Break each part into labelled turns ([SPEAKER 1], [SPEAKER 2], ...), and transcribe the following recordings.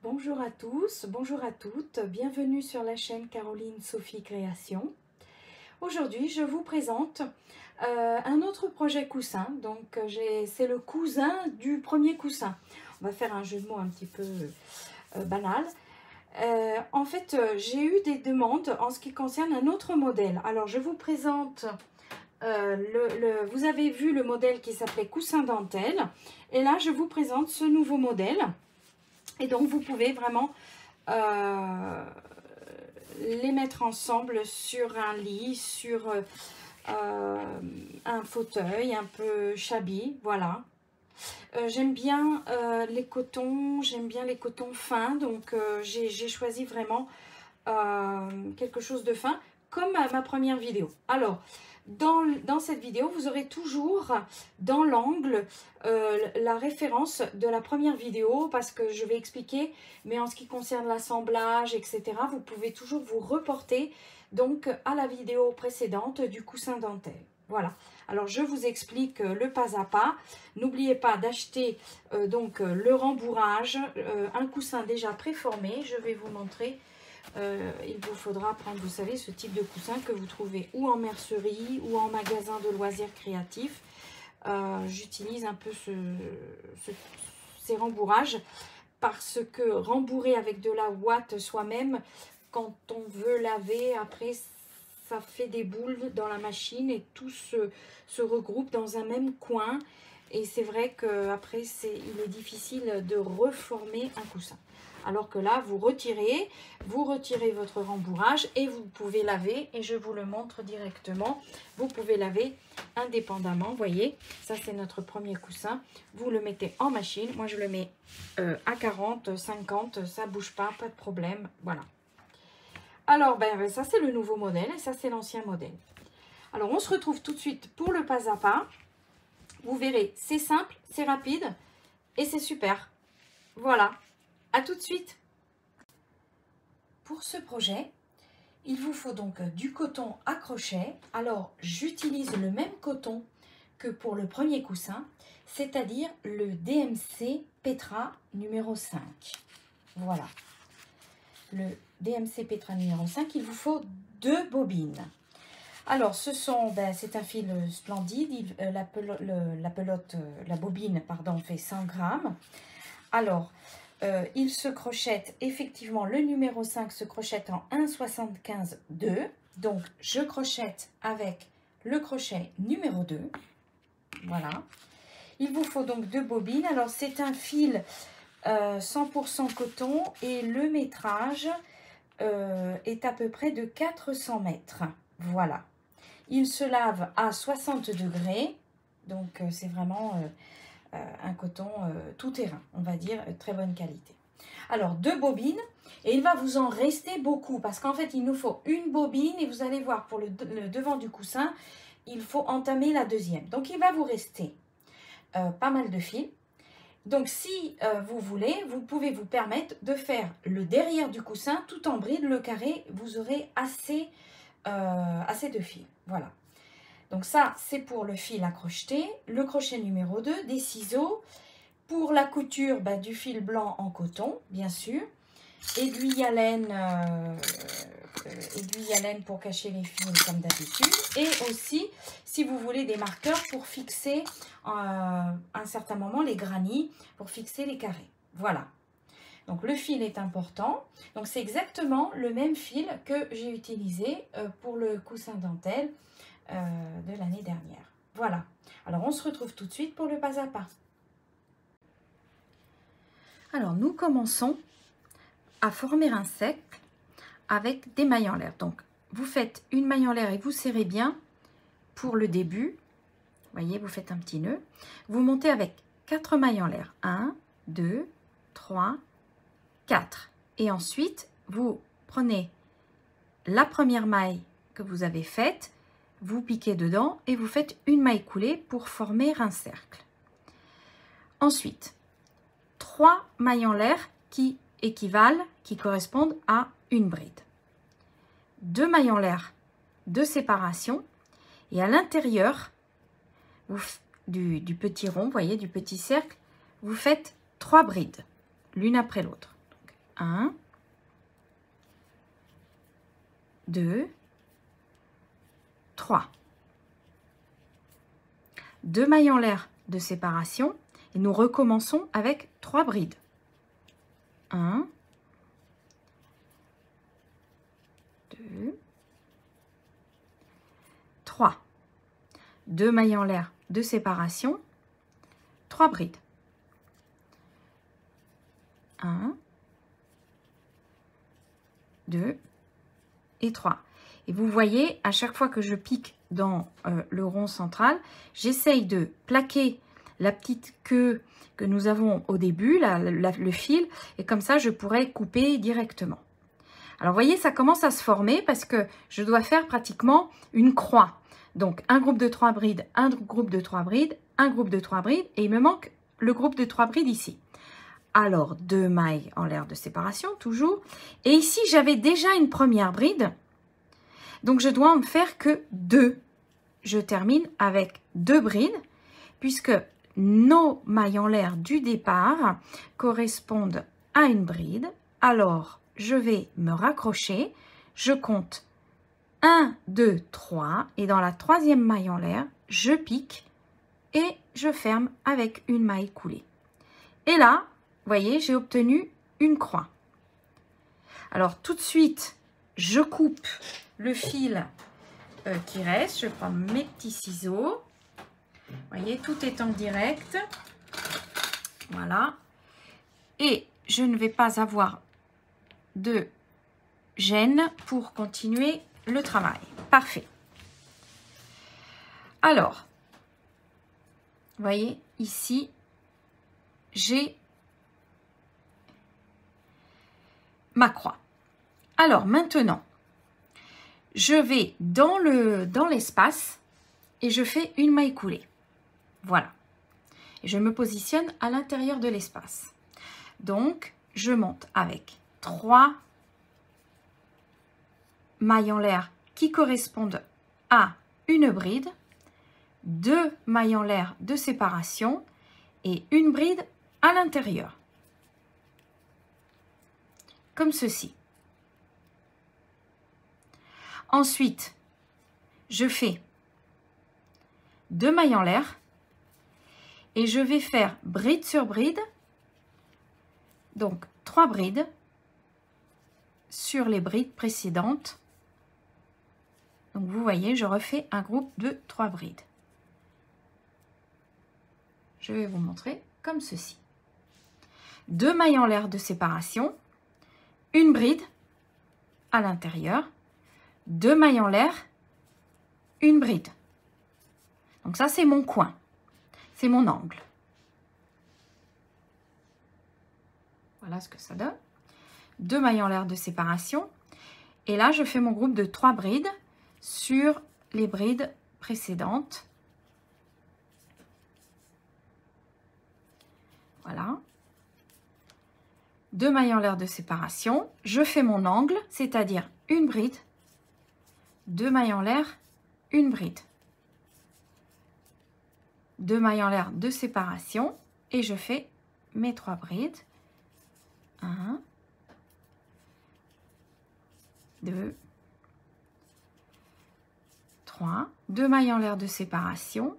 [SPEAKER 1] Bonjour à tous, bonjour à toutes, bienvenue sur la chaîne Caroline Sophie Création. Aujourd'hui, je vous présente un autre projet coussin. Donc, c'est le cousin du premier coussin. On va faire un jeu de mots un petit peu banal. En fait, j'ai eu des demandes en ce qui concerne un autre modèle. Alors, je vous présente, vous avez vu le modèle qui s'appelait coussin dentelle. Et là, je vous présente ce nouveau modèle. Et donc, vous pouvez vraiment les mettre ensemble sur un lit, sur un fauteuil un peu shabby, voilà. J'aime bien les cotons, fins, donc j'ai choisi vraiment quelque chose de fin, comme ma première vidéo. Alors, dans cette vidéo, vous aurez toujours dans l'angle la référence de la première vidéo parce que je vais expliquer, mais en ce qui concerne l'assemblage, etc., vous pouvez toujours vous reporter donc à la vidéo précédente du coussin dentelle. Voilà, alors je vous explique le pas à pas. N'oubliez pas d'acheter donc le rembourrage, un coussin déjà préformé. Je vais vous montrer. Il vous faudra prendre, vous savez, ce type de coussin que vous trouvez ou en mercerie ou en magasin de loisirs créatifs. J'utilise un peu ces rembourrages parce que rembourrer avec de la ouate soi-même, quand on veut laver, après ça fait des boules dans la machine et tout se regroupe dans un même coin. Et c'est vrai qu'après, il est difficile de reformer un coussin. Alors que là, vous retirez votre rembourrage et vous pouvez laver. Et je vous le montre directement. Vous pouvez laver indépendamment. Vous voyez, ça c'est notre premier coussin. Vous le mettez en machine. Moi, je le mets à 40, 50. Ça ne bouge pas, pas de problème. Voilà. Alors, ça c'est le nouveau modèle et ça c'est l'ancien modèle. Alors, on se retrouve tout de suite pour le pas à pas. Vous verrez, c'est simple, c'est rapide et c'est super. Voilà, à tout de suite. Pour ce projet, il vous faut donc du coton à crochet. Alors, j'utilise le même coton que pour le premier coussin, c'est-à-dire le DMC Petra numéro 5. Voilà, le DMC Petra numéro 5, il vous faut 2 bobines. Alors, c'est un fil splendide. La bobine, pardon, fait 100 grammes. Alors, il se crochette, effectivement, le numéro 5 se crochette en 1,75,2. Donc, je crochette avec le crochet numéro 2. Voilà. Il vous faut donc 2 bobines. Alors, c'est un fil 100% coton et le métrage est à peu près de 400 mètres. Voilà. Il se lave à 60 degrés, donc c'est vraiment un coton tout terrain, on va dire, très bonne qualité. Alors, 2 bobines, et il va vous en rester beaucoup, parce qu'en fait, il nous faut une bobine, et vous allez voir, pour le devant du coussin, il faut entamer la deuxième. Donc, il va vous rester pas mal de fils. Donc, si vous voulez, vous pouvez vous permettre de faire le derrière du coussin, tout en bride, le carré, vous aurez assez de fils. Voilà. Donc ça, c'est pour le fil à crocheter. Le crochet numéro 2, des ciseaux. Pour la couture, du fil blanc en coton, bien sûr. Aiguille à laine pour cacher les fils comme d'habitude. Et aussi, si vous voulez, des marqueurs pour fixer à un certain moment les granits, pour fixer les carrés. Voilà. Donc, le fil est important. Donc, c'est exactement le même fil que j'ai utilisé pour le coussin dentelle de l'année dernière. Voilà. Alors, on se retrouve tout de suite pour le pas à pas. Alors, nous commençons à former un cercle avec des mailles en l'air. Donc, vous faites une maille en l'air et vous serrez bien pour le début. Vous voyez, vous faites un petit nœud. Vous montez avec 4 mailles en l'air. 1, 2, 3, 4. Et ensuite, vous prenez la première maille que vous avez faite, vous piquez dedans et vous faites une maille coulée pour former un cercle. Ensuite, 3 mailles en l'air qui équivalent, qui correspondent à une bride. 2 mailles en l'air de séparation et à l'intérieur du petit rond, vous voyez, du petit cercle, vous faites 3 brides, l'une après l'autre. 1, 2, 3. 2 mailles en l'air de séparation et nous recommençons avec 3 brides. 1, 2, 3. 2 mailles en l'air de séparation, 3 brides. 1, 2 et 3. Et vous voyez, à chaque fois que je pique dans le rond central, j'essaye de plaquer la petite queue que nous avons au début, le fil, et comme ça, je pourrais couper directement. Alors, vous voyez, ça commence à se former parce que je dois faire pratiquement une croix. Donc, un groupe de 3 brides, un groupe de 3 brides, un groupe de 3 brides, et il me manque le groupe de 3 brides ici. Alors, 2 mailles en l'air de séparation, toujours. Et ici, j'avais déjà une première bride. Donc, je dois en faire que 2. Je termine avec 2 brides, puisque nos mailles en l'air du départ correspondent à une bride. Alors, je vais me raccrocher. Je compte 1, 2, 3. Et dans la 3e maille en l'air, je pique et je ferme avec une maille coulée. Et là, vous voyez, j'ai obtenu une croix. Alors, tout de suite, je coupe le fil qui reste. Je prends mes petits ciseaux. Vous voyez, tout est en direct. Voilà. Et je ne vais pas avoir de gêne pour continuer le travail. Parfait. Alors, vous voyez, ici, j'ai ma croix. Alors maintenant, je vais dans l'espace et je fais une maille coulée. Voilà. Et je me positionne à l'intérieur de l'espace. Donc, je monte avec 3 mailles en l'air qui correspondent à une bride, 2 mailles en l'air de séparation et une bride à l'intérieur. Comme ceci. Ensuite, je fais 2 mailles en l'air et je vais faire bride sur bride, donc 3 brides sur les brides précédentes. Donc vous voyez, je refais un groupe de 3 brides. Je vais vous montrer comme ceci. 2 mailles en l'air de séparation, une bride à l'intérieur, 2 mailles en l'air, une bride. Donc ça, c'est mon coin, c'est mon angle. Voilà ce que ça donne. 2 mailles en l'air de séparation. Et là, je fais mon groupe de 3 brides sur les brides précédentes. Voilà. 2 mailles en l'air de séparation. Je fais mon angle, c'est-à-dire une bride, 2 mailles en l'air, une bride. 2 mailles en l'air de séparation et je fais mes 3 brides. 1, 2, 3. 2 mailles en l'air de séparation.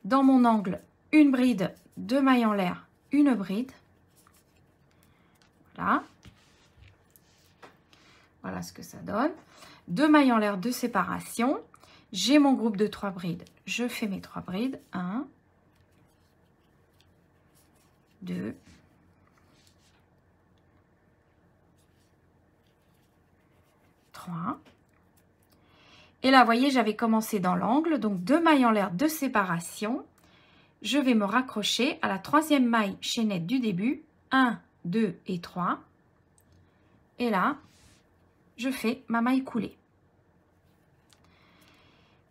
[SPEAKER 1] Dans mon angle, une bride, 2 mailles en l'air, une bride. Voilà. Voilà ce que ça donne. 2 mailles en l'air de séparation. J'ai mon groupe de 3 brides. Je fais mes 3 brides. 1, 2, 3. Et là, vous voyez, j'avais commencé dans l'angle. Donc, 2 mailles en l'air de séparation. Je vais me raccrocher à la 3e maille chaînette du début. 1, 2 et 3. Et là, je fais ma maille coulée.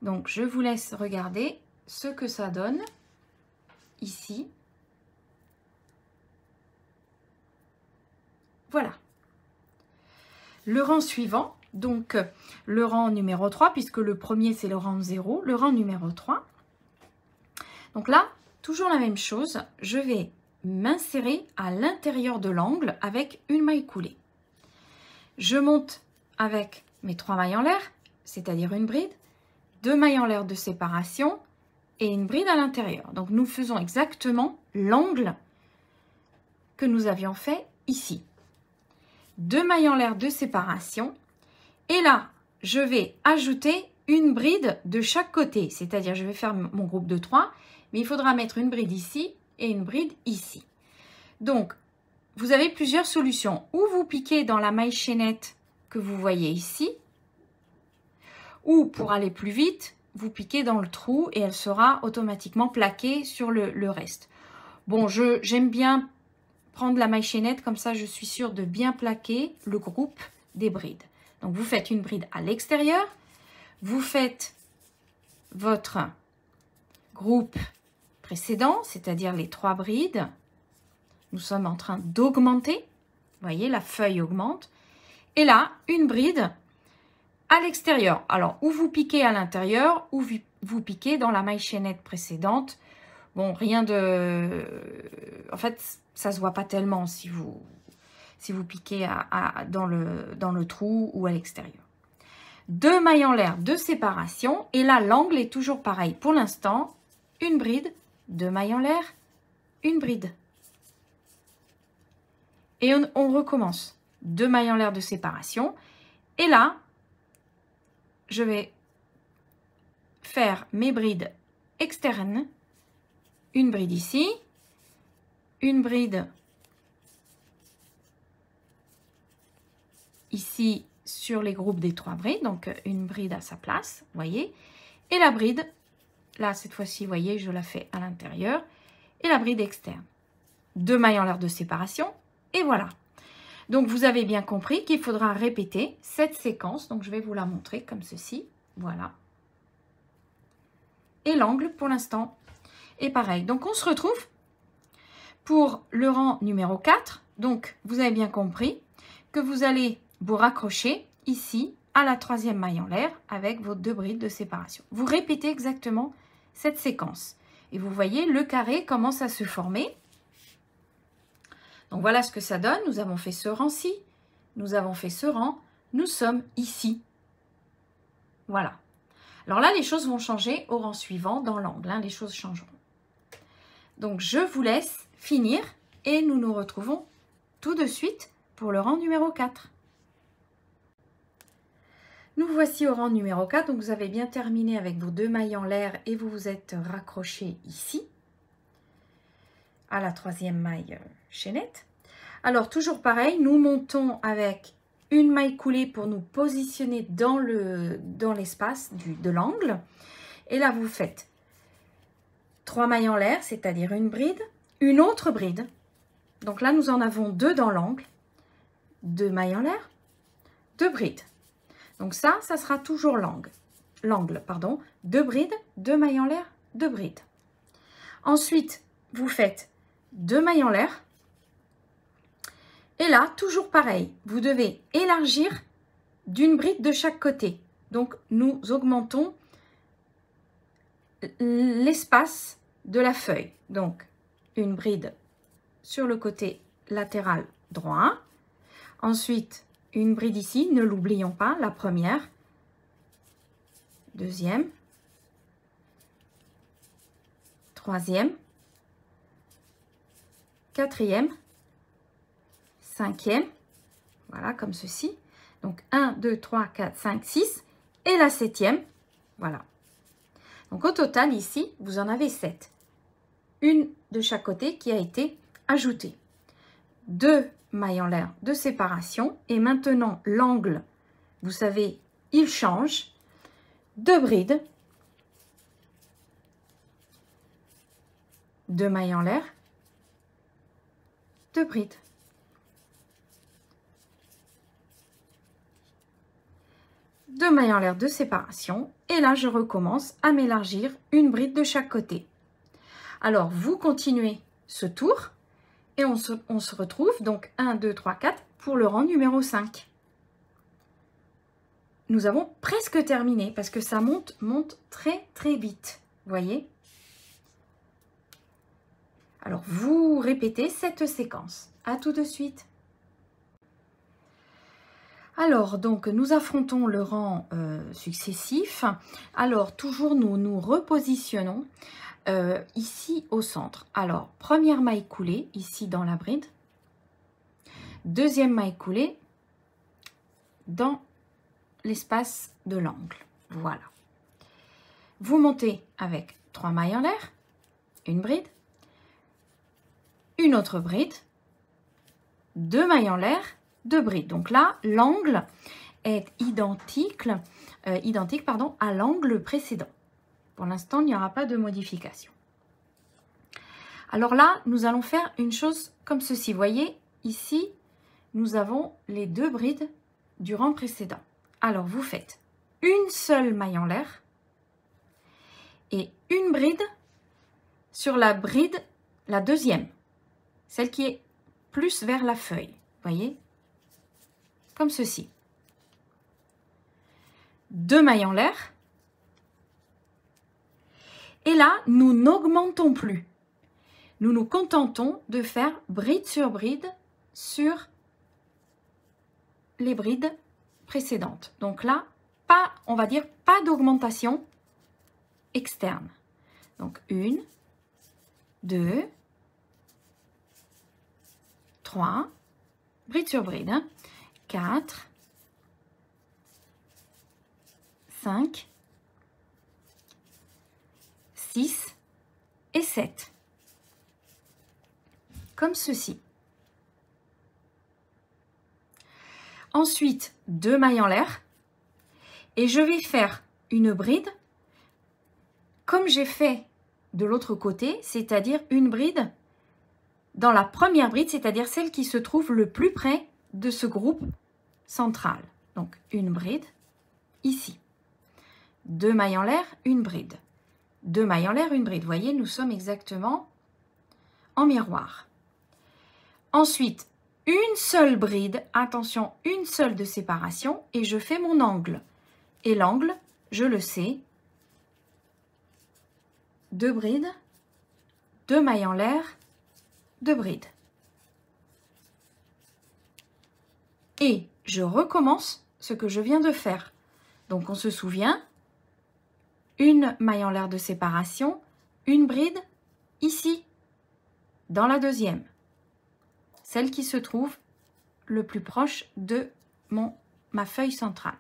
[SPEAKER 1] Donc, je vous laisse regarder ce que ça donne ici. Voilà. Le rang suivant, donc le rang numéro 3, puisque le premier c'est le rang 0, le rang numéro 3. Donc là, toujours la même chose, je vais m'insérer à l'intérieur de l'angle avec une maille coulée. Je monte avec mes 3 mailles en l'air, c'est-à-dire une bride, 2 mailles en l'air de séparation et une bride à l'intérieur. Donc nous faisons exactement l'angle que nous avions fait ici. 2 mailles en l'air de séparation et là je vais ajouter une bride de chaque côté, c'est-à-dire je vais faire mon groupe de 3, mais il faudra mettre une bride ici et une bride ici. Donc vous avez plusieurs solutions, ou vous piquez dans la maille chaînette que vous voyez ici, ou pour aller plus vite, vous piquez dans le trou et elle sera automatiquement plaquée sur le reste. Bon, j'aime bien prendre la maille chaînette, comme ça je suis sûre de bien plaquer le groupe des brides. Donc vous faites une bride à l'extérieur, vous faites votre groupe précédent, c'est-à-dire les 3 brides. Nous sommes en train d'augmenter, vous voyez la feuille augmente, et là une bride à l'extérieur. Alors, ou vous piquez à l'intérieur, ou vous piquez dans la maille chaînette précédente. Bon, rien de... En fait, ça ne se voit pas tellement si vous piquez dans le trou ou à l'extérieur. 2 mailles en l'air de séparation. Et là, l'angle est toujours pareil. Pour l'instant, une bride, 2 mailles en l'air, une bride. Et on recommence. 2 mailles en l'air de séparation. Et là, je vais faire mes brides externes. Une bride ici, une bride ici sur les groupes des 3 brides, donc une bride à sa place, vous voyez. Et la bride, là cette fois-ci, vous voyez, je la fais à l'intérieur. Et la bride externe. 2 mailles en l'air de séparation, et voilà. Donc, vous avez bien compris qu'il faudra répéter cette séquence. Donc, je vais vous la montrer comme ceci. Voilà. Et l'angle, pour l'instant, est pareil. Donc, on se retrouve pour le rang numéro 4. Donc, vous avez bien compris que vous allez vous raccrocher ici à la 3e maille en l'air avec vos 2 brides de séparation. Vous répétez exactement cette séquence. Et vous voyez, le carré commence à se former. Donc, voilà ce que ça donne. Nous avons fait ce rang-ci. Nous avons fait ce rang. Nous sommes ici. Voilà. Alors là, les choses vont changer au rang suivant dans l'angle. Hein, les choses changeront. Donc, je vous laisse finir et nous nous retrouvons tout de suite pour le rang numéro 4. Nous voici au rang numéro 4. Donc, vous avez bien terminé avec vos 2 mailles en l'air et vous vous êtes raccrochés ici à la 3e maille chaînette. Alors, toujours pareil, nous montons avec une maille coulée pour nous positionner dans l'espace de l'angle. Et là, vous faites 3 mailles en l'air, c'est-à-dire une bride, une autre bride. Donc là, nous en avons 2 dans l'angle. 2 mailles en l'air, 2 brides. Donc ça sera toujours l'angle. 2 brides, 2 mailles en l'air, 2 brides. Ensuite, vous faites 2 mailles en l'air. Et là, toujours pareil, vous devez élargir d'une bride de chaque côté. Donc, nous augmentons l'espace de la feuille. Donc, une bride sur le côté latéral droit. Ensuite, une bride ici, ne l'oublions pas, la première. Deuxième. Troisième. Quatrième. 5e, voilà, comme ceci. Donc, 1, 2, 3, 4, 5, 6. Et la 7e, voilà. Donc, au total, ici, vous en avez 7. Une de chaque côté qui a été ajoutée. 2 mailles en l'air de séparation. Et maintenant, l'angle, vous savez, il change. 2 brides. 2 mailles en l'air. 2 brides. 2 mailles en l'air de séparation. Et là, je recommence à m'élargir une bride de chaque côté. Alors, vous continuez ce tour et on se retrouve donc 1, 2, 3, 4 pour le rang numéro 5. Nous avons presque terminé parce que ça monte très très vite. Vous voyez? Alors, vous répétez cette séquence. À tout de suite. Alors, donc, nous affrontons le rang successif. Alors, toujours, nous nous repositionnons ici au centre. Alors, première maille coulée, ici dans la bride. Deuxième maille coulée dans l'espace de l'angle. Voilà. Vous montez avec 3 mailles en l'air, une bride, une autre bride, 2 mailles en l'air, 2 brides. Donc là, l'angle est identique à l'angle précédent. Pour l'instant, il n'y aura pas de modification. Alors là, nous allons faire une chose comme ceci. Vous voyez, ici, nous avons les 2 brides du rang précédent. Alors, vous faites une seule maille en l'air et une bride sur la bride, la deuxième, celle qui est plus vers la feuille. Vous voyez, comme ceci. 2 mailles en l'air. Et là, nous n'augmentons plus. Nous nous contentons de faire bride sur les brides précédentes. Donc là, pas, on va dire, pas d'augmentation externe. Donc 1, 2, 3, bride sur bride, 4, 5, 6 et 7. Comme ceci. Ensuite, 2 mailles en l'air. Et je vais faire une bride comme j'ai fait de l'autre côté, c'est-à-dire une bride dans la première bride, c'est-à-dire celle qui se trouve le plus près de ce groupe central. Donc, une bride ici. 2 mailles en l'air, une bride. 2 mailles en l'air, une bride. Vous voyez, nous sommes exactement en miroir. Ensuite, une seule bride, attention, une seule de séparation et je fais mon angle. Et l'angle, je le sais, 2 brides, 2 mailles en l'air, 2 brides. Et je recommence ce que je viens de faire. Donc on se souvient, une maille en l'air de séparation, une bride ici, dans la deuxième. Celle qui se trouve le plus proche de ma feuille centrale.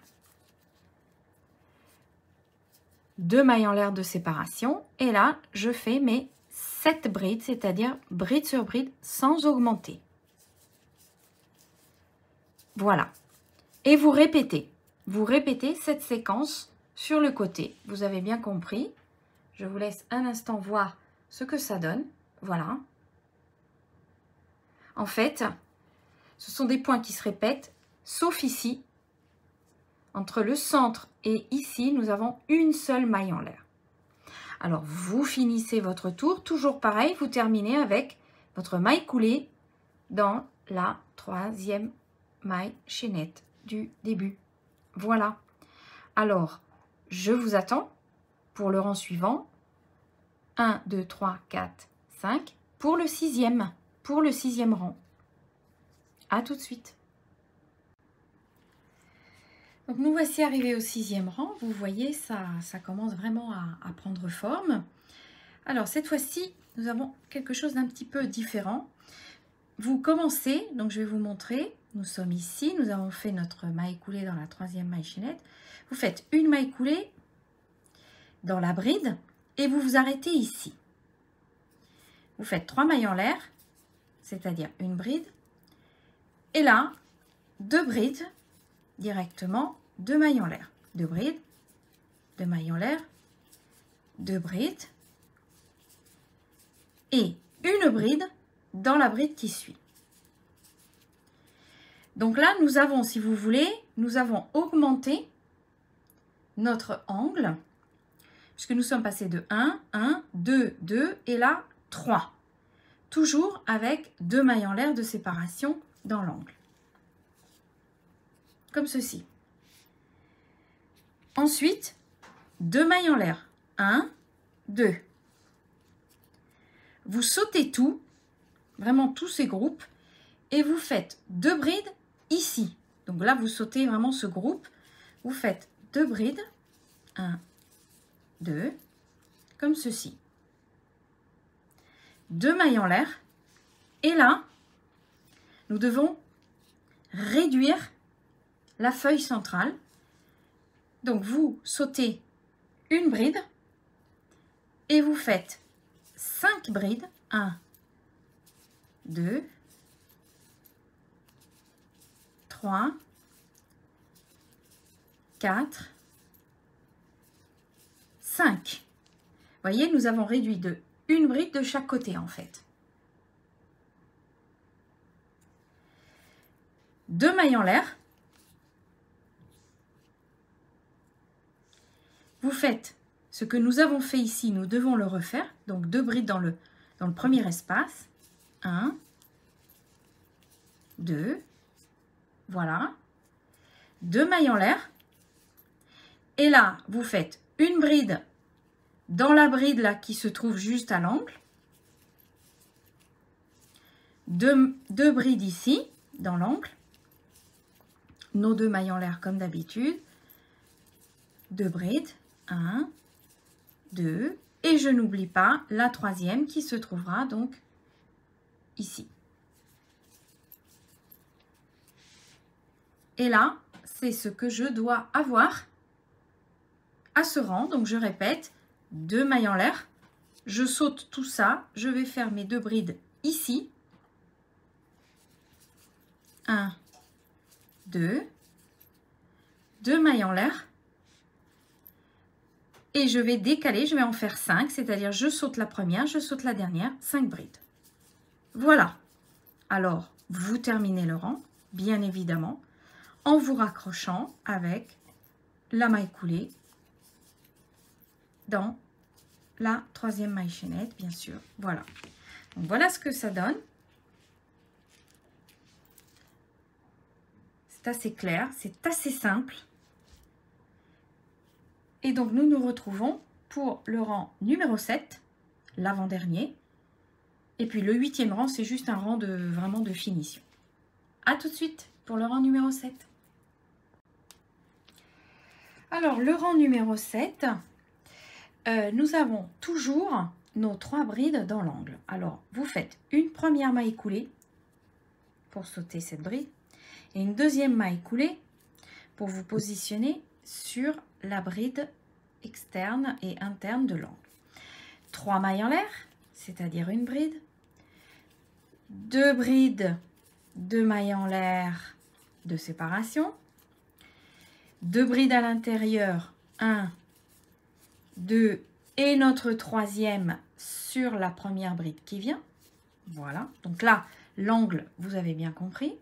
[SPEAKER 1] 2 mailles en l'air de séparation et là je fais mes 7 brides, c'est-à-dire bride sur bride sans augmenter. Voilà. Et vous répétez cette séquence sur le côté. Vous avez bien compris. Je vous laisse un instant voir ce que ça donne. Voilà. En fait, ce sont des points qui se répètent, sauf ici. Entre le centre et ici, nous avons une seule maille en l'air. Alors, vous finissez votre tour. Toujours pareil, vous terminez avec votre maille coulée dans la 3e maille chaînette du début. Voilà. Alors, je vous attends pour le rang suivant. 1, 2, 3, 4, 5. Pour le 6e rang. À tout de suite. Donc nous voici arrivés au 6e rang. Vous voyez, ça commence vraiment à prendre forme. Alors cette fois-ci, nous avons quelque chose d'un petit peu différent. Vous commencez, donc je vais vous montrer. Nous sommes ici, nous avons fait notre maille coulée dans la 3e maille chaînette. Vous faites une maille coulée dans la bride et vous vous arrêtez ici. Vous faites 3 mailles en l'air, c'est-à-dire une bride. Et là, 2 brides directement, 2 mailles en l'air. 2 brides, 2 mailles en l'air, 2 brides et une bride dans la bride qui suit. Donc là, nous avons, si vous voulez, nous avons augmenté notre angle puisque nous sommes passés de 1, 1, 2, 2 et là 3. Toujours avec 2 mailles en l'air de séparation dans l'angle. Comme ceci. Ensuite, 2 mailles en l'air. 1, 2. Vous sautez tout vraiment tous ces groupes, et vous faites 2 brides ici. Donc là, vous sautez vraiment ce groupe. Vous faites 2 brides, 1, 2, comme ceci. 2 mailles en l'air. Et là, nous devons réduire la feuille centrale. Donc, vous sautez une bride et vous faites 5 brides. 1, 2, 3, 4, 5. Vous voyez, nous avons réduit de une bride de chaque côté en fait. 2 mailles en l'air. Vous faites ce que nous avons fait ici, nous devons le refaire. Donc 2 brides dans le premier espace. 1, 2, voilà. 2 mailles en l'air. Et là, vous faites une bride dans la bride là qui se trouve juste à l'angle. 2 brides ici, dans l'angle. Nos 2 mailles en l'air comme d'habitude. 2 brides. 1, 2. Et je n'oublie pas la troisième qui se trouvera donc ici. Et là, c'est ce que je dois avoir à ce rang. Donc, je répète, 2 mailles en l'air. Je saute tout ça. Je vais faire mes 2 brides ici. 1, 2. 2 mailles en l'air. Et je vais décaler, je vais en faire 5, c'est-à-dire je saute la première, je saute la dernière, 5 brides. Voilà. Alors, vous terminez le rang, bien évidemment, en vous raccrochant avec la maille coulée dans la troisième maille chaînette, bien sûr. Voilà. Donc, voilà ce que ça donne. C'est assez clair, c'est assez simple. Et donc, nous nous retrouvons pour le rang numéro 7, l'avant-dernier. Et puis, le 8e rang, c'est juste un rang vraiment de finition. A tout de suite pour le rang numéro 7. Alors, le rang numéro 7, nous avons toujours nos 3 brides dans l'angle. Alors, vous faites une première maille coulée pour sauter cette bride et une deuxième maille coulée pour vous positionner sur la bride externe et interne de l'angle. 3 mailles en l'air, c'est-à-dire une bride. 2 brides, 2 mailles en l'air de séparation. 2 brides à l'intérieur, 1, 2 et notre troisième sur la première bride qui vient. Voilà, donc là, l'angle, vous avez bien compris.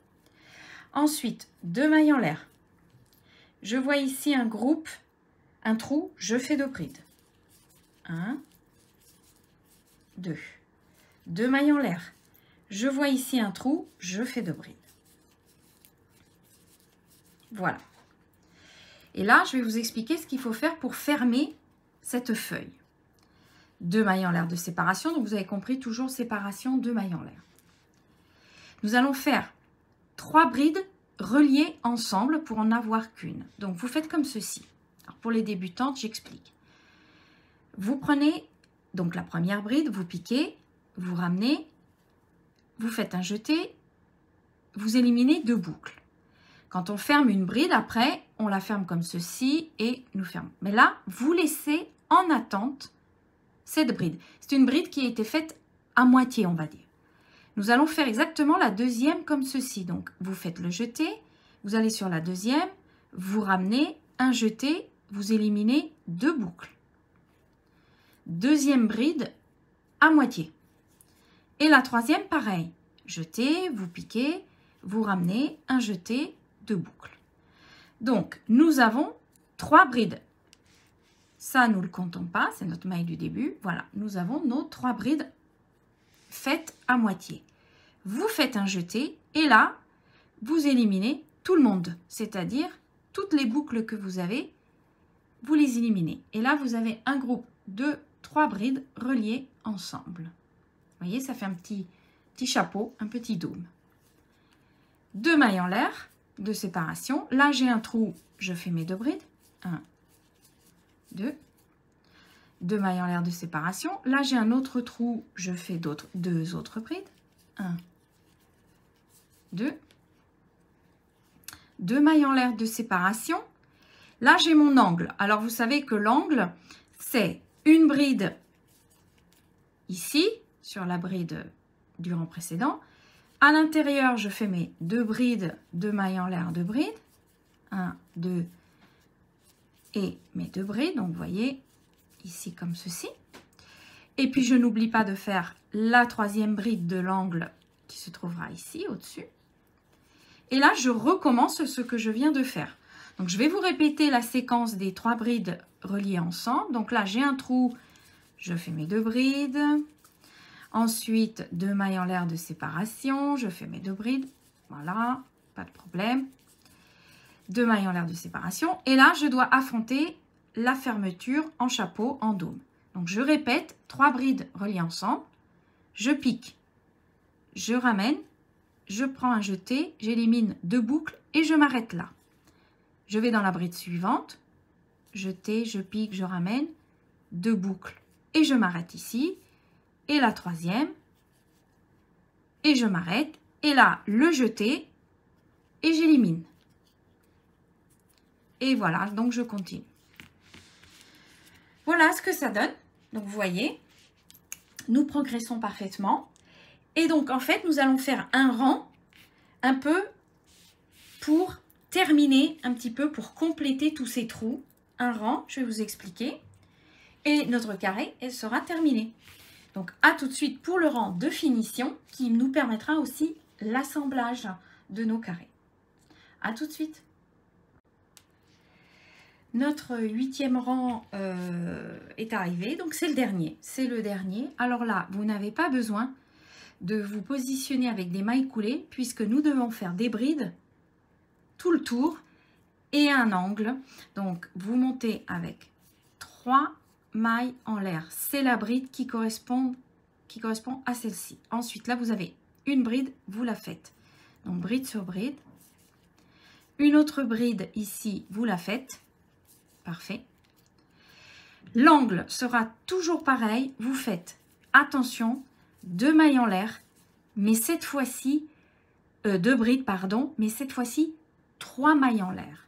[SPEAKER 1] Ensuite, 2 mailles en l'air. Je vois ici un groupe, un trou, je fais 2 brides. 1, 2. 2 mailles en l'air. Je vois ici un trou, je fais 2 brides. Voilà. Et là, je vais vous expliquer ce qu'il faut faire pour fermer cette feuille. 2 mailles en l'air de séparation, donc vous avez compris, toujours séparation, 2 mailles en l'air. Nous allons faire 3 brides reliées ensemble pour en avoir qu'une. Donc, vous faites comme ceci. Alors, pour les débutantes, j'explique. Vous prenez donc la première bride, vous piquez, vous ramenez, vous faites un jeté, vous éliminez 2 boucles. Quand on ferme une bride, après, on la ferme comme ceci et nous fermons. Mais là, vous laissez en attente cette bride. C'est une bride qui a été faite à moitié, on va dire. Nous allons faire exactement la deuxième comme ceci. Donc, vous faites le jeté, vous allez sur la deuxième, vous ramenez, un jeté, vous éliminez 2 boucles. Deuxième bride à moitié. Et la troisième, pareil. Jeté, vous piquez, vous ramenez, un jeté, 2 boucles. Donc, nous avons 3 brides. Ça, nous ne le comptons pas, c'est notre maille du début. Voilà, nous avons nos 3 brides faites à moitié. Vous faites un jeté et là, vous éliminez tout le monde, c'est-à-dire toutes les boucles que vous avez, vous les éliminez. Et là, vous avez un groupe de 3 brides reliées ensemble. Vous voyez, ça fait un petit petit chapeau, un petit dôme. 2 mailles en l'air de séparation. Là, j'ai un trou, je fais mes 2 brides. 1, 2. 2 mailles en l'air de séparation. Là, j'ai un autre trou, je fais 2 autres brides. 1, 2. 2 mailles en l'air de séparation. Là, j'ai mon angle. Alors, vous savez que l'angle, c'est une bride ici, sur la bride du rang précédent. À l'intérieur, je fais mes 2 brides, 2 mailles en l'air, 2 brides. 1, 2 et mes 2 brides. Donc, vous voyez, ici comme ceci. Et puis, je n'oublie pas de faire la 3e bride de l'angle qui se trouvera ici, au-dessus. Et là, je recommence ce que je viens de faire. Donc, je vais vous répéter la séquence des 3 brides reliées ensemble. Donc là, j'ai un trou, je fais mes 2 brides. Ensuite, 2 mailles en l'air de séparation, je fais mes 2 brides. Voilà, pas de problème. 2 mailles en l'air de séparation. Et là, je dois affronter la fermeture en chapeau, en dôme. Donc, je répète, 3 brides reliées ensemble. Je pique, je ramène, je prends un jeté, j'élimine 2 boucles et je m'arrête là. Je vais dans la bride suivante, jeté, je pique, je ramène, 2 boucles et je m'arrête ici. Et la 3e, et je m'arrête. Et là, le jeté et j'élimine. Et voilà, donc je continue. Voilà ce que ça donne. Donc, vous voyez, nous progressons parfaitement. Et donc, en fait, nous allons faire un rang un peu pour terminer un petit peu, pour compléter tous ces trous. Un rang, je vais vous expliquer. Et notre carré, elle sera terminée. Donc, à tout de suite pour le rang de finition qui nous permettra aussi l'assemblage de nos carrés. À tout de suite. Notre 8e rang est arrivé, donc c'est le dernier. C'est le dernier. Alors là, vous n'avez pas besoin de vous positionner avec des mailles coulées puisque nous devons faire des brides tout le tour et un angle. Donc, vous montez avec 3 mailles en l'air. C'est la bride qui correspond à celle-ci. Ensuite, là, vous avez une bride, vous la faites. Donc, bride sur bride. Une autre bride ici, vous la faites. Parfait. L'angle sera toujours pareil. Vous faites, attention, 2 mailles en l'air, mais cette fois-ci, 2 brides, pardon, mais cette fois-ci, 3 mailles en l'air.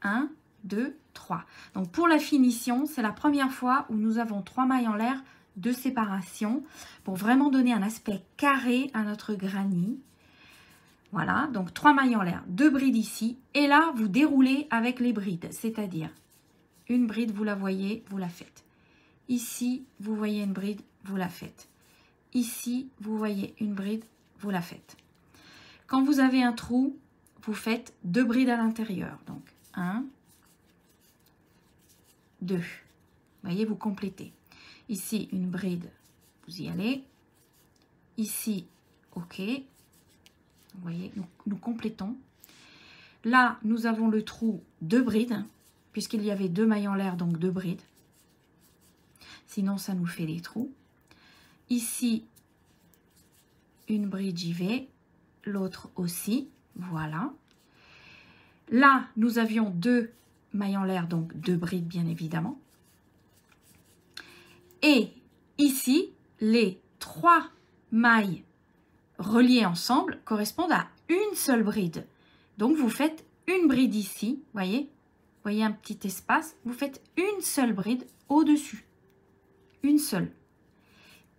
[SPEAKER 1] 1, 2, 3. Donc, pour la finition, c'est la première fois où nous avons 3 mailles en l'air de séparation pour vraiment donner un aspect carré à notre granit. Voilà, donc 3 mailles en l'air, 2 brides ici. Et là, vous déroulez avec les brides, c'est-à-dire une bride, vous la voyez, vous la faites. Ici, vous voyez une bride, vous la faites. Ici, vous voyez une bride, vous la faites. Quand vous avez un trou, vous faites 2 brides à l'intérieur. Donc, 1, 2. Vous voyez, vous complétez. Ici, une bride, vous y allez. Ici, OK. Vous voyez, nous complétons. Là, nous avons le trou 2 brides, puisqu'il y avait 2 mailles en l'air, donc 2 brides. Sinon, ça nous fait des trous. Ici, une bride, j'y vais. L'autre aussi. Voilà. Là, nous avions 2 mailles en l'air, donc 2 brides, bien évidemment. Et ici, les 3 mailles reliées ensemble correspondent à une seule bride. Donc, vous faites une bride ici, voyez un petit espace. Vous faites une seule bride au-dessus. Une seule.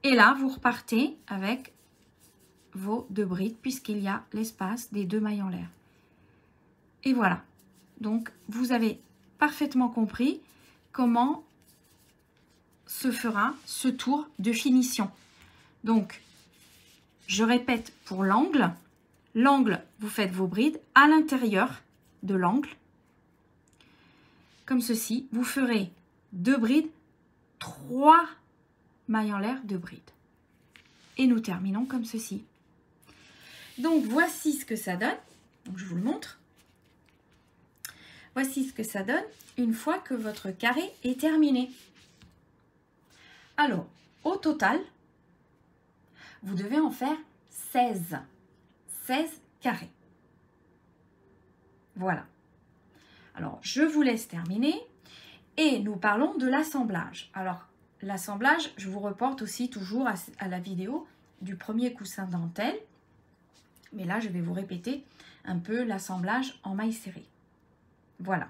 [SPEAKER 1] Et là, vous repartez avec vos 2 brides puisqu'il y a l'espace des 2 mailles en l'air. Et voilà. Donc, vous avez parfaitement compris comment se fera ce tour de finition. Donc, je répète pour l'angle. L'angle, vous faites vos brides à l'intérieur de l'angle. Comme ceci, vous ferez 2 brides, 3 mailles en l'air, 2 brides. Et nous terminons comme ceci. Donc, voici ce que ça donne. Donc, je vous le montre. Voici ce que ça donne une fois que votre carré est terminé. Alors, au total, vous devez en faire 16 carrés. Voilà. Alors, je vous laisse terminer et nous parlons de l'assemblage. Alors, l'assemblage, je vous reporte aussi toujours à la vidéo du premier coussin dentelle. Mais là, je vais vous répéter un peu l'assemblage en mailles serrées. Voilà.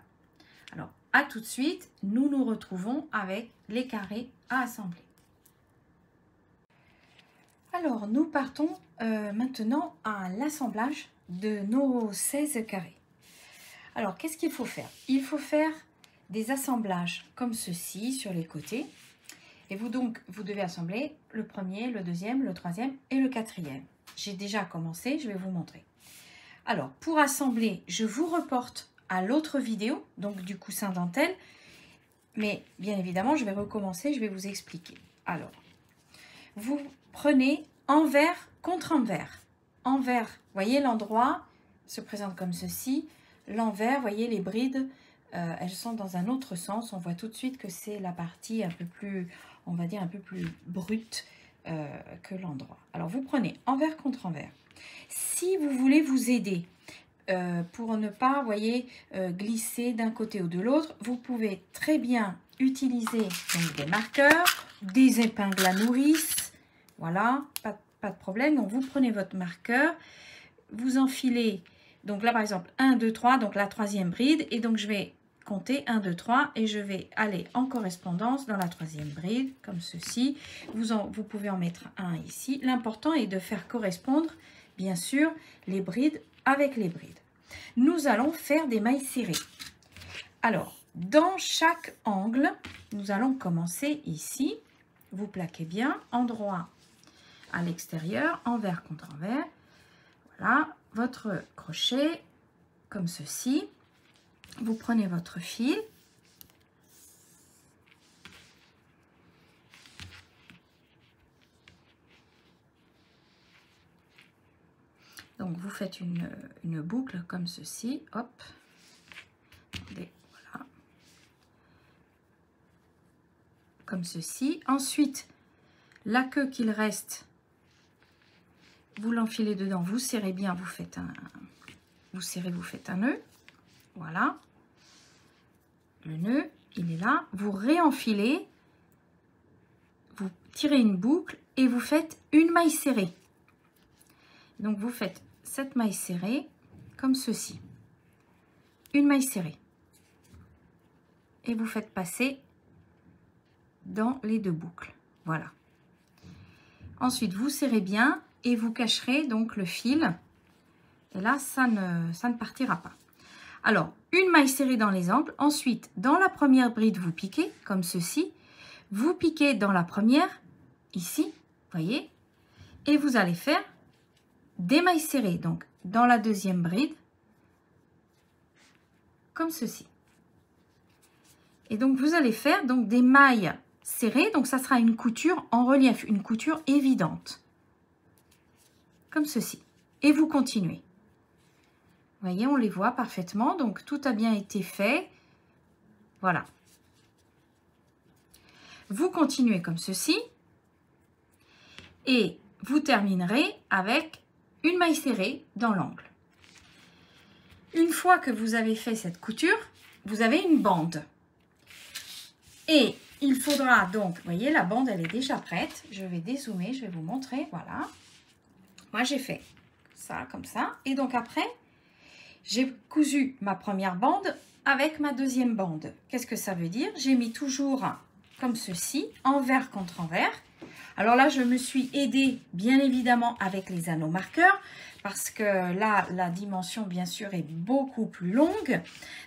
[SPEAKER 1] Alors, à tout de suite, nous nous retrouvons avec les carrés à assembler. Alors, nous partons maintenant à l'assemblage de nos 16 carrés. Alors, qu'est-ce qu'il faut faire? Il faut faire des assemblages comme ceci sur les côtés. Et vous devez assembler le premier, le deuxième, le troisième et le quatrième. J'ai déjà commencé, je vais vous montrer. Alors, pour assembler, je vous reporte à l'autre vidéo, donc du coussin dentelle. Mais bien évidemment, je vais recommencer, je vais vous expliquer. Alors, vous prenez envers contre envers. Envers, voyez l'endroit se présente comme ceci. L'envers, voyez les brides, elles sont dans un autre sens. On voit tout de suite que c'est la partie un peu plus, on va dire un peu plus brute que l'endroit. Alors vous prenez envers contre envers. Si vous voulez vous aider pour ne pas, voyez, glisser d'un côté ou de l'autre, vous pouvez très bien utiliser donc, des marqueurs, des épingles à nourrice. Voilà, pas de problème. Donc vous prenez votre marqueur, vous enfilez, donc là par exemple 1, 2, 3, donc la troisième bride, et donc je vais compter 1, 2, 3 et je vais aller en correspondance dans la troisième bride, comme ceci. Vous pouvez en mettre un ici. L'important est de faire correspondre, bien sûr, les brides avec les brides. Nous allons faire des mailles serrées. Alors, dans chaque angle, nous allons commencer ici. Vous plaquez bien, endroit à l'extérieur, envers contre envers. Voilà, votre crochet, comme ceci. Vous prenez votre fil. Donc, vous faites une boucle comme ceci. Hop. Attendez, voilà. Comme ceci. Ensuite, la queue qu'il reste, vous l'enfilez dedans. Vous serrez bien. Vous faites un nœud. Voilà. Le nœud, il est là. Vous réenfilez. Vous tirez une boucle et vous faites une maille serrée. Donc, vous faites cette maille serrée comme ceci. Une maille serrée. Et vous faites passer dans les deux boucles. Voilà. Ensuite, vous serrez bien et vous cacherez donc le fil. Et là, ça ne partira pas. Alors, une maille serrée dans les angles. Ensuite, dans la première bride, vous piquez comme ceci. Vous piquez dans la première, ici, voyez. Et vous allez faire des mailles serrées, donc dans la deuxième bride, comme ceci. Et donc vous allez faire donc des mailles serrées, donc ça sera une couture en relief, une couture évidente, comme ceci. Et vous continuez. Vous voyez, on les voit parfaitement, donc tout a bien été fait. Voilà. Vous continuez comme ceci et vous terminerez avec une maille serrée dans l'angle. Une fois que vous avez fait cette couture, vous avez une bande. Et il faudra donc, vous voyez, la bande, elle est déjà prête. Je vais dézoomer, je vais vous montrer, voilà. Moi, j'ai fait ça, comme ça. Et donc après, j'ai cousu ma première bande avec ma deuxième bande. Qu'est-ce que ça veut dire? J'ai mis toujours comme ceci, envers contre envers. Alors là, je me suis aidée, bien évidemment, avec les anneaux marqueurs, parce que là, la dimension, bien sûr, est beaucoup plus longue.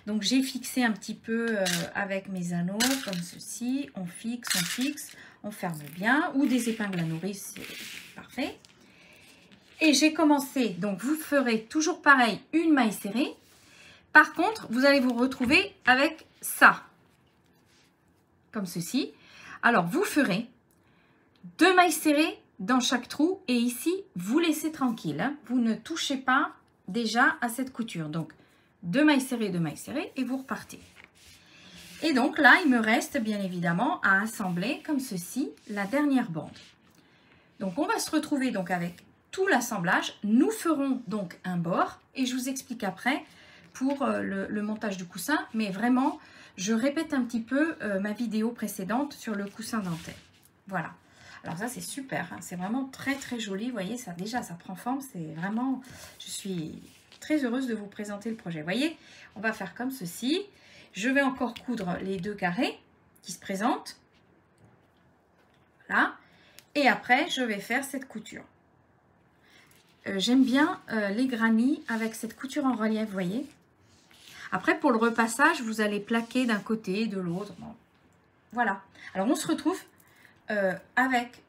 [SPEAKER 1] Donc, j'ai fixé un petit peu avec mes anneaux, comme ceci. On fixe, on ferme bien. Ou des épingles à nourrice, c'est parfait. Et j'ai commencé, donc vous ferez toujours pareil, une maille serrée. Par contre, vous allez vous retrouver avec ça, comme ceci. Alors, vous ferez 2 mailles serrées dans chaque trou et ici, vous laissez tranquille. Hein. Vous ne touchez pas déjà à cette couture. Donc, 2 mailles serrées et vous repartez. Et donc là, il me reste bien évidemment à assembler comme ceci la dernière bande. Donc, on va se retrouver donc avec tout l'assemblage. Nous ferons donc un bord et je vous explique après pour le montage du coussin. Mais vraiment, je répète un petit peu ma vidéo précédente sur le coussin dentelle. Voilà. Alors ça, c'est super. Hein, c'est vraiment très, très joli. Vous voyez, ça déjà, ça prend forme. C'est vraiment... Je suis très heureuse de vous présenter le projet. Vous voyez, on va faire comme ceci. Je vais encore coudre les 2 carrés qui se présentent. Voilà. Et après, je vais faire cette couture. J'aime bien les granits avec cette couture en relief, vous voyez. Après, pour le repassage, vous allez plaquer d'un côté, de l'autre. Bon. Voilà. Alors, on se retrouve avec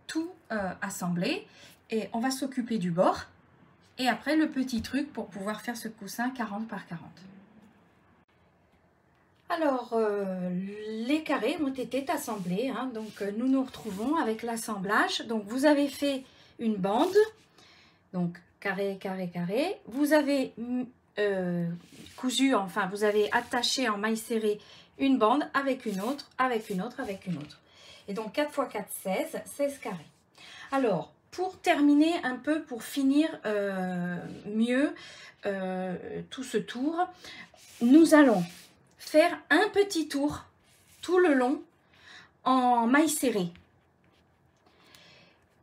[SPEAKER 1] tout assemblé. Et on va s'occuper du bord. Et après, le petit truc pour pouvoir faire ce coussin 40 par 40. Alors, les carrés ont été assemblés, hein, donc nous nous retrouvons avec l'assemblage. Donc, vous avez fait une bande, donc carré, carré, carré. Vous avez cousu, enfin, vous avez attaché en maille serrée une bande avec une autre, avec une autre, avec une autre. Et donc, 4 x 4, 16, 16 carrés. Alors, pour terminer un peu, pour finir mieux tout ce tour, nous allons faire un petit tour tout le long en maille serrée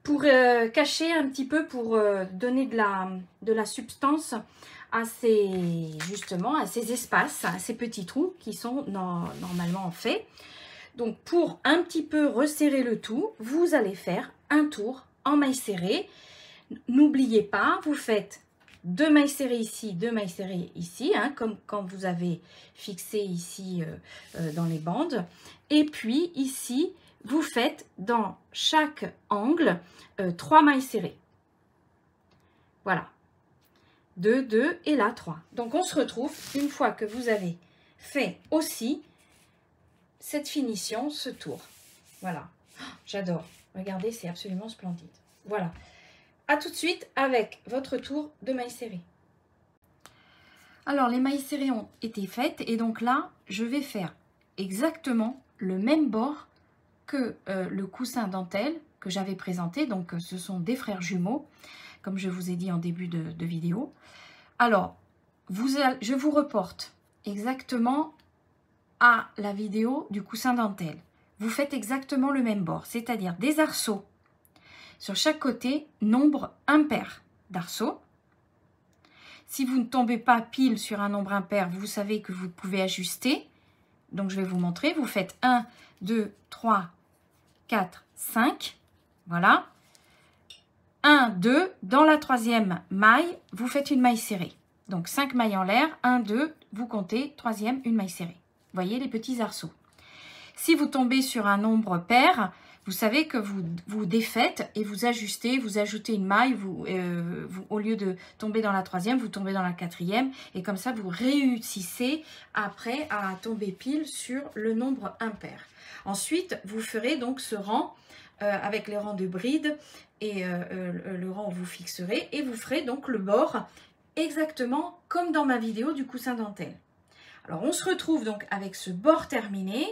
[SPEAKER 1] pour cacher un petit peu, pour donner de la substance à ces, justement, à ces espaces, à ces petits trous qui sont normalement faits. Donc pour un petit peu resserrer le tout, vous allez faire un tour en maille serrée. N'oubliez pas, vous faites 2 mailles serrées ici, 2 mailles serrées ici, hein, comme quand vous avez fixé ici dans les bandes. Et puis ici, vous faites dans chaque angle 3 mailles serrées. Voilà. 2, 2 et là 3. Donc on se retrouve une fois que vous avez fait aussi cette finition, ce tour. Voilà. Oh, j'adore. Regardez, c'est absolument splendide. Voilà. A tout de suite avec votre tour de mailles serrées. Alors, les mailles serrées ont été faites et donc là, je vais faire exactement le même bord que le coussin dentelle que j'avais présenté. Donc, ce sont des frères jumeaux, comme je vous ai dit en début de vidéo. Alors, je vous reporte exactement à la vidéo du coussin dentelle. Vous faites exactement le même bord, c'est-à-dire des arceaux sur chaque côté, nombre impair d'arceaux. Si vous ne tombez pas pile sur un nombre impair, vous savez que vous pouvez ajuster. Donc, je vais vous montrer. Vous faites 1, 2, 3, 4, 5. Voilà. 1, 2. Dans la 3e maille, vous faites une maille serrée. Donc, 5 mailles en l'air. 1, 2. Vous comptez. 3e, une maille serrée. Vous voyez les petits arceaux. Si vous tombez sur un nombre pair, vous savez que vous défaites et vous ajustez, vous ajoutez une maille, au lieu de tomber dans la 3e, vous tombez dans la 4e et comme ça vous réussissez après à tomber pile sur le nombre impair. Ensuite, vous ferez donc ce rang avec les rangs de bride et le rang où vous fixerez et vous ferez donc le bord exactement comme dans ma vidéo du coussin dentelle. Alors on se retrouve donc avec ce bord terminé.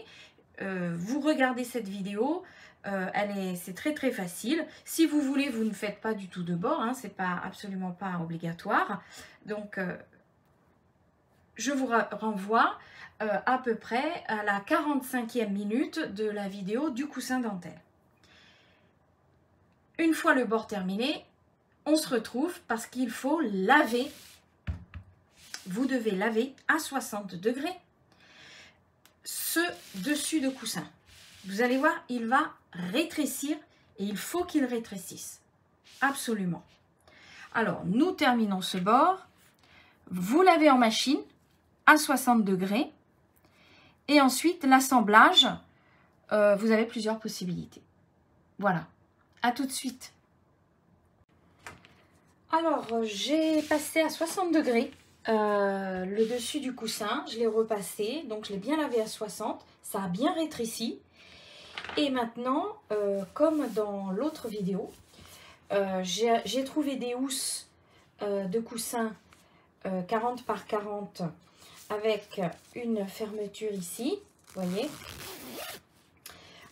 [SPEAKER 1] Vous regardez cette vidéo, c'est très très facile. Si vous voulez, vous ne faites pas du tout de bord, hein, c'est absolument pas obligatoire. Donc je vous renvoie à peu près à la 45e minute de la vidéo du coussin dentelle. Une fois le bord terminé, on se retrouve parce qu'il faut laver. Vous devez laver à 60 degrés ce dessus de coussin. Vous allez voir, il va rétrécir et il faut qu'il rétrécisse. Absolument. Alors, nous terminons ce bord. Vous lavez en machine à 60 degrés. Et ensuite, l'assemblage, vous avez plusieurs possibilités. Voilà. À tout de suite. Alors, j'ai passé à 60 degrés. Le dessus du coussin, je l'ai repassé, donc je l'ai bien lavé à 60, ça a bien rétréci. Et maintenant, comme dans l'autre vidéo, j'ai trouvé des housses de coussin 40 par 40 avec une fermeture ici, vous voyez.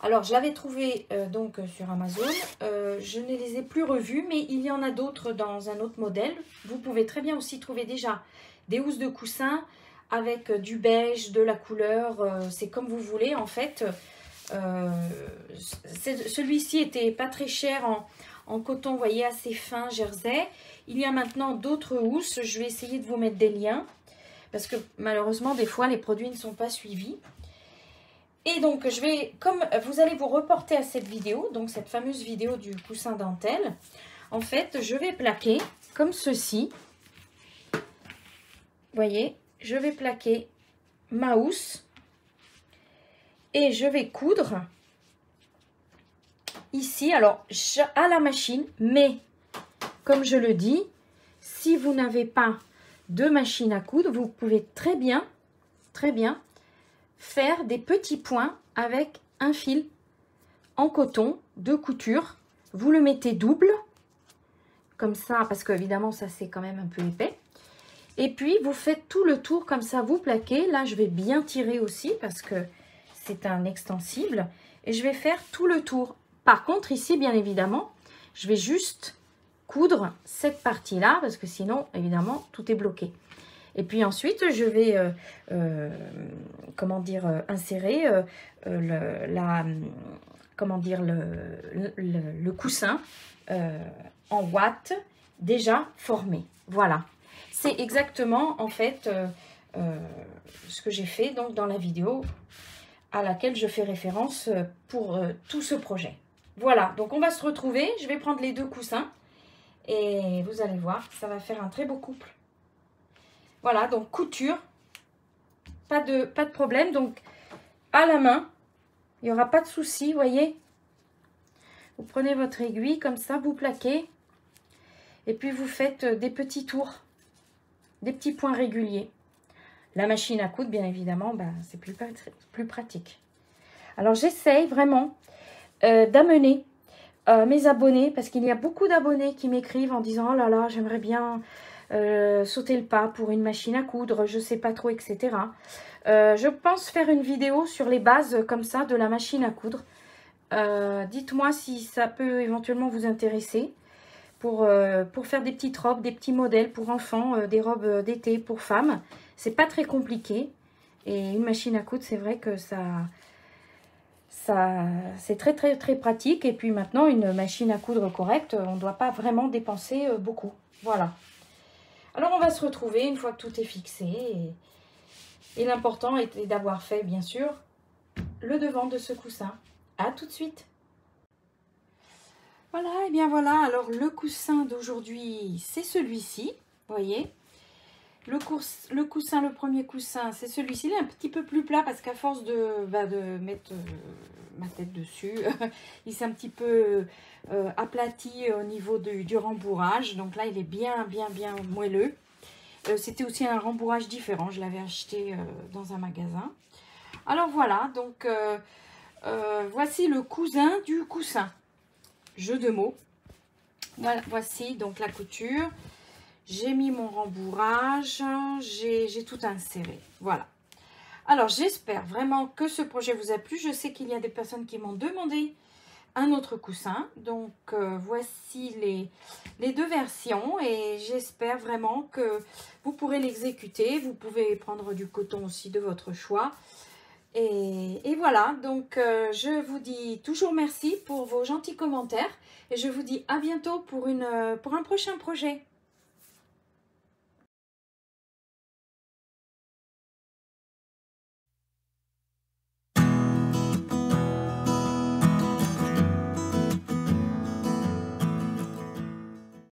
[SPEAKER 1] Alors, je l'avais trouvé donc sur Amazon. Je ne les ai plus revus, mais il y en a d'autres dans un autre modèle. Vous pouvez très bien aussi trouver déjà des housses de coussin avec du beige, de la couleur. C'est comme vous voulez, en fait. Celui-ci était pas très cher en coton, vous voyez, assez fin, jersey. Il y a maintenant d'autres housses. Je vais essayer de vous mettre des liens. Parce que malheureusement, des fois, les produits ne sont pas suivis. Et donc, je vais, comme vous allez vous reporter à cette vidéo, donc cette fameuse vidéo du coussin dentelle, en fait, je vais plaquer comme ceci. Vous voyez, je vais plaquer ma housse et je vais coudre ici, alors à la machine, mais comme je le dis, si vous n'avez pas de machine à coudre, vous pouvez très bien faire des petits points avec un fil en coton de couture. Vous le mettez double, comme ça, parce que évidemment ça c'est quand même un peu épais. Et puis vous faites tout le tour comme ça, vous plaquez. Là je vais bien tirer aussi parce que c'est un extensible. Et je vais faire tout le tour. Par contre ici bien évidemment, je vais juste coudre cette partie-là parce que sinon évidemment tout est bloqué. Et puis ensuite, je vais, comment dire, insérer le coussin en ouate déjà formé. Voilà. C'est exactement, en fait, ce que j'ai fait donc, dans la vidéo à laquelle je fais référence pour tout ce projet. Voilà. Donc, on va se retrouver. Je vais prendre les deux coussins et vous allez voir, ça va faire un très beau couple. Voilà, donc couture, pas de problème. Donc, à la main, il n'y aura pas de souci, vous voyez. Vous prenez votre aiguille, comme ça, vous plaquez. Et puis, vous faites des petits tours, des petits points réguliers. La machine à coudre, bien évidemment, ben, c'est plus pratique. Alors, j'essaye vraiment d'amener mes abonnés, parce qu'il y a beaucoup d'abonnés qui m'écrivent en disant « Oh là là, j'aimerais bien... » sauter le pas pour une machine à coudre, je sais pas trop, etc. Je pense faire une vidéo sur les bases comme ça de la machine à coudre. Dites-moi si ça peut éventuellement vous intéresser pour faire des petites robes, des petits modèles pour enfants, des robes d'été pour femmes. C'est pas très compliqué et une machine à coudre, c'est vrai que c'est très pratique. Et puis maintenant, une machine à coudre correcte, on ne doit pas vraiment dépenser beaucoup. Voilà. Alors, on va se retrouver une fois que tout est fixé. Et l'important est d'avoir fait, bien sûr, le devant de ce coussin. À tout de suite. Voilà, et bien voilà. Alors, le coussin d'aujourd'hui, c'est celui-ci. Vous voyez, le premier coussin, c'est celui-ci. Il est un petit peu plus plat parce qu'à force de mettre ma tête dessus, il s'est un petit peu aplati au niveau du rembourrage. Donc là, il est bien moelleux. C'était aussi un rembourrage différent. Je l'avais acheté dans un magasin. Alors voilà, donc voici le cousin du coussin. Jeu de mots. Voilà, voici donc la couture. J'ai mis mon rembourrage. J'ai tout inséré. Voilà. Alors, j'espère vraiment que ce projet vous a plu. Je sais qu'il y a des personnes qui m'ont demandé un autre coussin. Donc, voici les deux versions. Et j'espère vraiment que vous pourrez l'exécuter. Vous pouvez prendre du coton aussi de votre choix. Et voilà. Donc, je vous dis toujours merci pour vos gentils commentaires. Et je vous dis à bientôt pour un prochain projet.